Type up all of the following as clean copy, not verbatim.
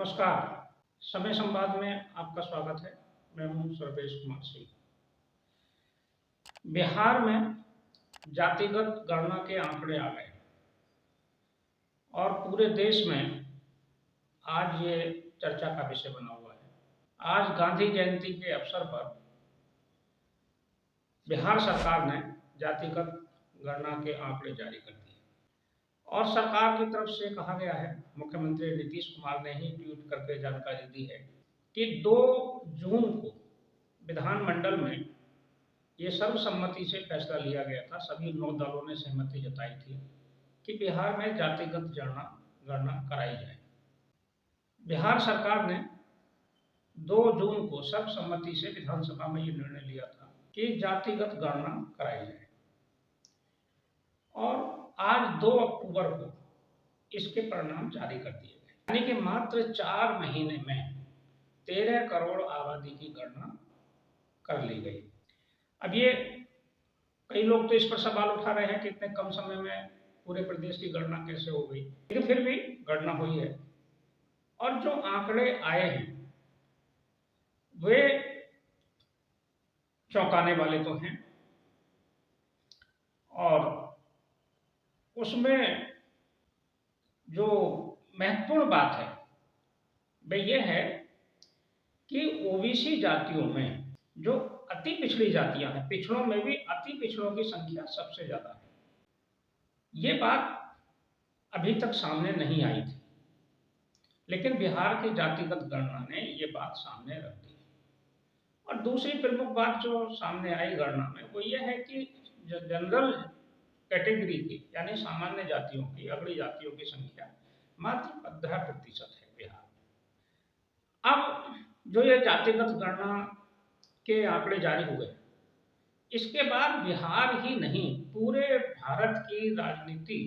नमस्कार। समय संवाद में आपका स्वागत है। मैं हूं सर्वेश कुमार सिंह। बिहार में जातिगत गणना के आंकड़े आ गए और पूरे देश में आज ये चर्चा का विषय बना हुआ है। आज गांधी जयंती के अवसर पर बिहार सरकार ने जातिगत गणना के आंकड़े जारी कर दिए और सरकार की तरफ से कहा गया है, मुख्यमंत्री नीतीश कुमार ने ही ट्वीट करके जानकारी दी है कि 2 जून को विधानमंडल में ये सर्वसम्मति से फैसला लिया गया था। सभी 9 दलों ने सहमति जताई थी कि बिहार में जातिगत गणना कराई जाए। बिहार सरकार ने 2 जून को सर्वसम्मति से विधानसभा में ये निर्णय लिया था कि जातिगत गणना कराई जाए और आज 2 अक्टूबर को इसके परिणाम जारी कर दिए गए। यानी कि मात्र 4 महीने में 13 करोड़ आबादी की गणना कर ली गई। अब ये कई लोग तो इस पर सवाल उठा रहे हैं कि इतने कम समय में पूरे प्रदेश की गणना कैसे हो गई, लेकिन फिर भी गणना हुई है और जो आंकड़े आए हैं वे चौंकाने वाले तो हैं और उसमें जो महत्वपूर्ण बात है वह यह है कि ओबीसी जातियों में जो अति पिछड़ी जातियां हैं, पिछड़ों में भी अति पिछड़ों की संख्या सबसे ज्यादा है। ये बात अभी तक सामने नहीं आई थी, लेकिन बिहार की जातिगत गणना ने ये बात सामने रख दी। और दूसरी प्रमुख बात जो सामने आई गणना में वो ये है कि जनरल कैटेगरी की यानी सामान्य जातियों की, अगड़ी जातियों की संख्या मात्र 15% है बिहार। अब जो ये जातिगत गणना के आंकड़े जारी हुए, इसके बाद बिहार ही नहीं पूरे भारत की राजनीति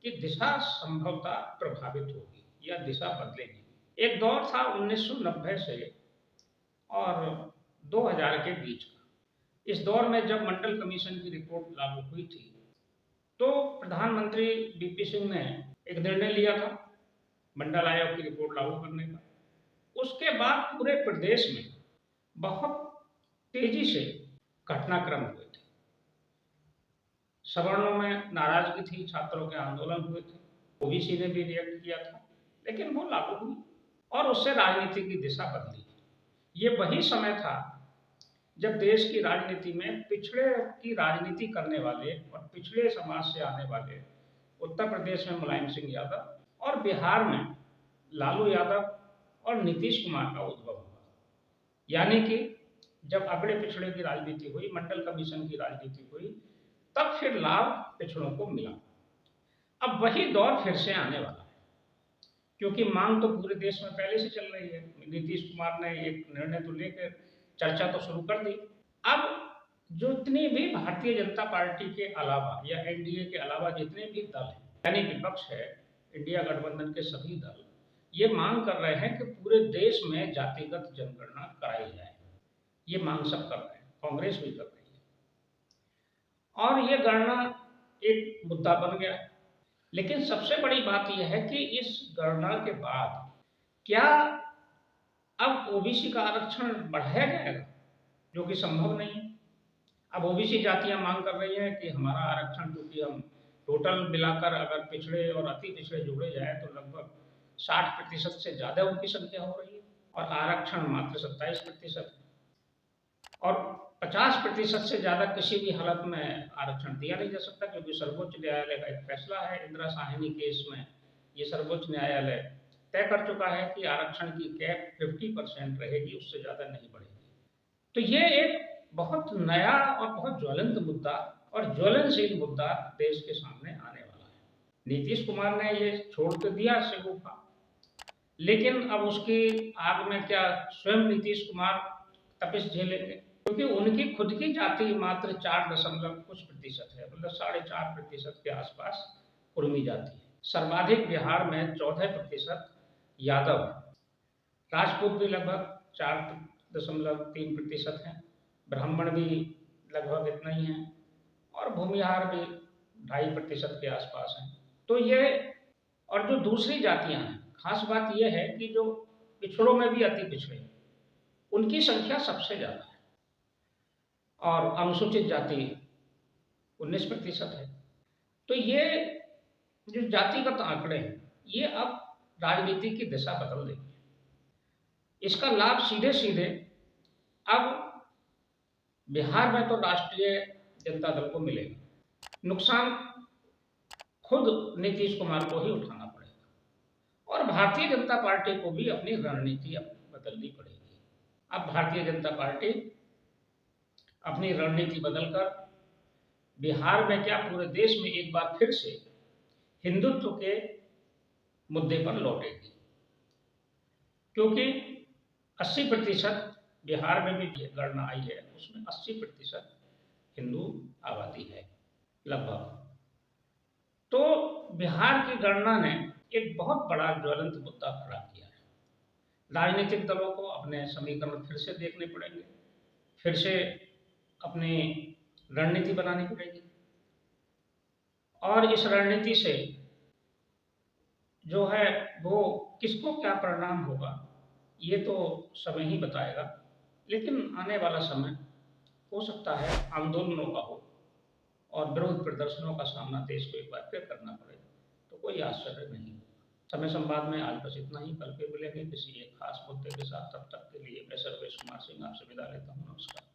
की दिशा संभवतः प्रभावित होगी या दिशा बदलेगी। एक दौर था 1990 से और 2000 के बीच का। इस दौर में जब मंडल कमीशन की रिपोर्ट लागू हुई थी तो प्रधानमंत्री वीपी सिंह ने एक निर्णय लिया था मंडल आयोग की रिपोर्ट लागू करने का। उसके बाद पूरे प्रदेश में बहुत तेजी से घटनाक्रम हुए थे। सवर्णों में नाराजगी थी, छात्रों के आंदोलन हुए थे, ओबीसी ने भी रिएक्ट किया था, लेकिन वो लागू हुई और उससे राजनीति की दिशा बदली। ये वही समय था जब देश की राजनीति में पिछड़े की राजनीति करने वाले और पिछड़े समाज से आने वाले उत्तर प्रदेश में मुलायम सिंह यादव और बिहार में लालू यादव और नीतीश कुमार का उद्भव हुआ। यानी कि जब अगड़े पिछड़े की राजनीति हुई, मंडल कमीशन की राजनीति हुई, तब फिर लाभ पिछड़ों को मिला। अब वही दौर फिर से आने वाला है, क्योंकि मांग तो पूरे देश में पहले से चल रही है। नीतीश कुमार ने एक निर्णय तो लेकर चर्चा तो शुरू कर दी। अब जितनी भी भारतीय जनता पार्टी के अलावा या एनडीए के अलावा जितने भी दल हैं, यानी विपक्ष है, इंडिया गठबंधन के सभी दल ये मांग कर रहे हैं कि पूरे देश में जातिगत जनगणना कराई जाए। ये मांग सब कर रहे हैं, कांग्रेस भी कर रही है और ये गणना एक मुद्दा बन गया है। लेकिन सबसे बड़ी बात यह है कि इस गणना के बाद क्या अब ओबीसी का आरक्षण बढ़ाया जाएगा, जो कि संभव नहीं है। अब ओबीसी जातियां मांग कर रही हैं कि हमारा आरक्षण, क्योंकि हम टोटल मिलाकर अगर पिछड़े और अति पिछड़े जोड़े जाए तो लगभग 60% से ज्यादा उनकी संख्या हो रही है और आरक्षण मात्र 27% है और 50% से ज्यादा किसी भी हालत में आरक्षण दिया नहीं जा सकता, क्योंकि सर्वोच्च न्यायालय का एक फैसला है इंदिरा साहनी केस में। ये सर्वोच्च न्यायालय तय कर चुका है कि आरक्षण की कैप 50% रहेगी, उससे ज्यादा नहीं बढ़ेगी। तो ये एक बहुत नया और बहुत ज्वलंत मुद्दा और ज्वलनशील मुद्दा देश के सामने आने वाला है। नीतीश कुमार ने ये छोड़ तो दिया शेगुफा, लेकिन अब उसकी आग में क्या स्वयं नीतीश कुमार तपिश झेलेंगे, क्योंकि उनकी खुद की जाति मात्र 4% है, मतलब 4.5% के आसपास कुर्मी जाति है। सर्वाधिक बिहार में 14% यादव है, राजपूत भी लगभग 4.3% है, ब्राह्मण भी लगभग इतना ही है और भूमिहार भी 2.5% के आसपास है। तो ये और जो दूसरी जातियां हैं, खास बात यह है कि जो पिछड़ों में भी अति पिछड़े हैं, उनकी संख्या सबसे ज़्यादा है और अनुसूचित जाति 19% है। तो ये जो जातिगत आंकड़े हैं, ये अब राजनीति की दिशा बदल देंगे। इसका लाभ सीधे सीधे अब बिहार में तो राष्ट्रीय जनता दल को मिलेगा, नुकसान खुद नीतीश कुमार को ही उठाना पड़ेगा और भारतीय जनता पार्टी को भी अपनी रणनीति बदलनी पड़ेगी। अब भारतीय जनता पार्टी अपनी रणनीति बदलकर बिहार में क्या पूरे देश में एक बार फिर से हिंदुत्व के मुद्दे पर लौटेगी, क्योंकि 80% बिहार में भी गणना आई है, उसमें 80% हिंदू आबादी है लगभग। तो बिहार की गणना ने एक बहुत बड़ा ज्वलंत मुद्दा खड़ा किया है। राजनीतिक दलों को अपने समीकरण फिर से देखने पड़ेंगे, फिर से अपनी रणनीति बनानी पड़ेगी और इस रणनीति से जो है वो किसको क्या परिणाम होगा ये तो समय ही बताएगा। लेकिन आने वाला समय हो सकता है आंदोलनों का हो और विरोध प्रदर्शनों का सामना देश को एक बार फिर करना पड़े, तो कोई आश्चर्य नहीं होगा। समय संवाद में आज बस इतना ही, कल फिर मिलेंगे किसी एक खास मुद्दे के साथ। तब तक के लिए मैं सर्वेश कुमार सिंह आपसे विदा लेता हूँ। नमस्कार।